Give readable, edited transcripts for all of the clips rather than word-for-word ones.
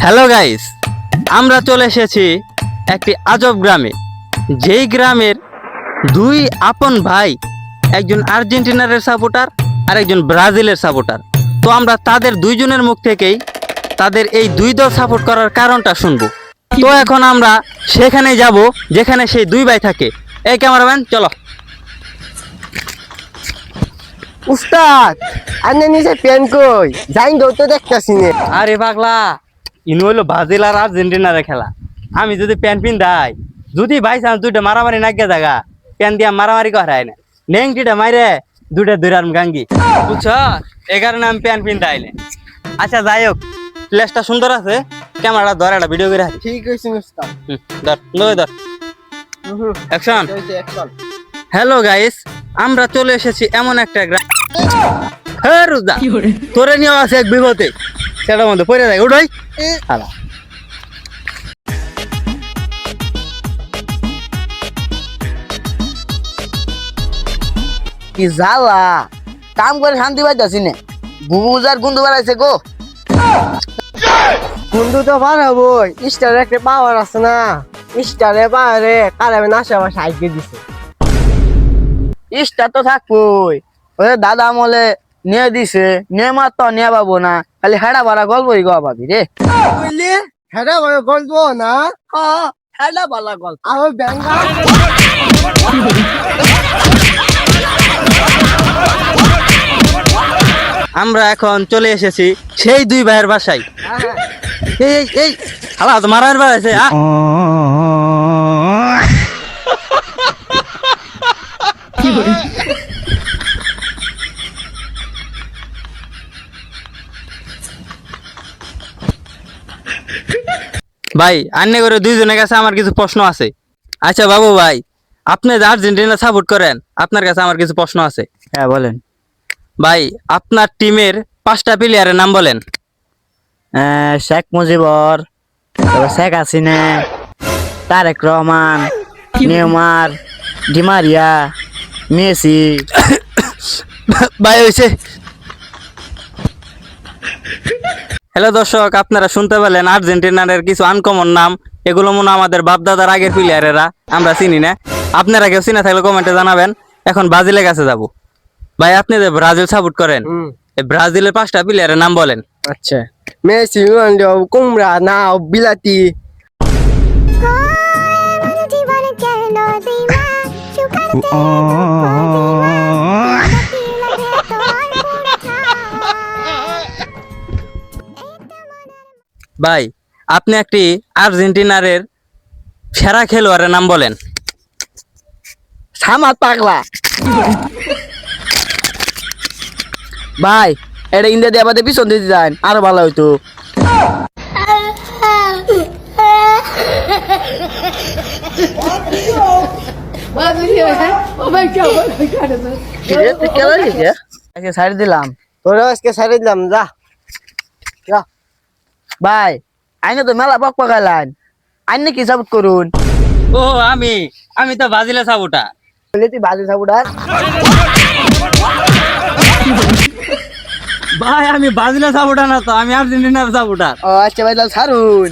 Hello guys, আমরা চলে এসেছি একটি আজব গ্রামে। যেই গ্রামের দুই আপন ভাই, একজন আর্জেন্টিনার সাপোর্টার আর একজন ব্রাজিলের সাপোর্টার। তো আমরা তাদের দুইজনের মুখ থেকেই তাদের এই দুই দল সাপোর্ট করার কারণটা শুনবো। তো এখন আমরা সেখানে যাব যেখানে সেই দুই ভাই থাকে। এই ক্যামেরাম্যান চলো। উস্তাদ আনে নিচে প্যান কই যাই তো দেখতাছি নে। আরে পাগলা, ইনো হইলো ব্রাজিল আর আর্জেন্টিনার খেলা। আমি যদি প্যান পিন দাই, যদি ভাই চান্স দুইটা মারামারি নাগিয়া জায়গা প্যান দিয়া মারামারি করায় না, নেংটিটা মাইরে দুইটা দুইরাম গাঙ্গি, বুঝছ? এই কারণে আমি প্যান পিন দাইলে। আচ্ছা যাই হোক, প্লেসটা সুন্দর আছে, ক্যামেরাটা ধর, একটা ভিডিও করে হারি। ঠিক হইছে উস্তাদ। ধর ধর অ্যাকশন। একদম হ্যালো গাইস, আমরা চলে এসেছি এমন একটা গ্রাম। হ্যাঁ রুজা, তোরে নিয়ে আছে এক বিপদে, সেটার মধ্যে পড়ে যায়। উঠাই হালা। কি জ্বালা, কাম করে শান্তি পাইতাছি নে। বুবুজার গুন্দু বাড়াইছে গো। গুন্দু তো বাড়াবো, স্টারে একটা পাওয়ার আছে না, স্টারে পাওয়ারে কারাবে নাশা বাসা আইকে দিছে। স্টার তো থাকবই, ওরে দাদা আমলে নিয়ে দিছে, নিয়ে মাত্র নিয়ে পাবো না, খালি হেডা বাড়া গল্পই গো পাবি রে। বুঝলি হেডা বাড়া গল্প না, হেডা বাড়া গল্প আমার ব্যাংকা। আমরা এখন চলে এসেছি সেই দুই ভাইয়ের বাসায়। এই এই এই হালা তো মারার বার আছে। ভাই আন্নে করে দুইজনের কাছে আমার কিছু প্রশ্ন আছে। আচ্ছা বাবু ভাই, আপনি যে আর্জেন্টিনা সাপোর্ট করেন, আপনার কাছে আমার কিছু প্রশ্ন আছে। হ্যাঁ বলেন ভাই, আপনার টিমের 5টা প্লেয়ারের নাম বলেন। Sheikh Mujibur, Sheikh Hasina, Tarique Rahman, Neymar, Di Maria, Messi. ভাই হয়েছে। হ্যালো দর্শক, আপনারা শুনতে পেলেন আর্জেন্টিনার কিছু আনকমন নাম। এগুলো মনে আমাদের বাপদাদার আগের প্লেয়ারেরা, আমরা চিনি না। আপনারা কেউ চিনে থাকলে কমেন্টে জানাবেন। এখন ব্রাজিলের কাছে যাব। ভাই আপনি যে ব্রাজিল সাপোর্ট করেন, এই ব্রাজিলের 5টা প্লেয়ারের নাম বলেন। আচ্ছা, মেসি, রোনাল্ডো, কুমড়া, নাও, বিলাতি। ভাই আপনি একটি আর্জেন্টিনারের সেরা খেলোয়াড়ের নাম বলেন। সামাদ পাগলা। ভাই এটা ইন্ডিয়া দিয়ে আমাদের পিছন দিতে যান, আরো ভালো হইতো। ছাড়ি দিলাম তোরা, আজকে ছাড়ি দিলাম, যা যা। ভাই আইনে তো মেলা বক পাকাইলেন, আইনে কি সাপোর্ট করুন? ও আমি তো ব্রাজিলের সাপোর্টার। তুই বাজে সাপোর্টার? ভাই আমি ব্রাজিলের সাপোর্টার না তো, আমি আর্জেন্টিনার সাপোর্টার। ও আচ্ছা ভাই, তাহলে ছাড়ুন।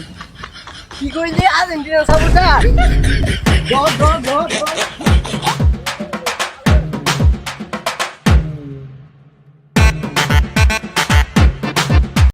কি কইলি আর্জেন্টিনার সাপোর্টার?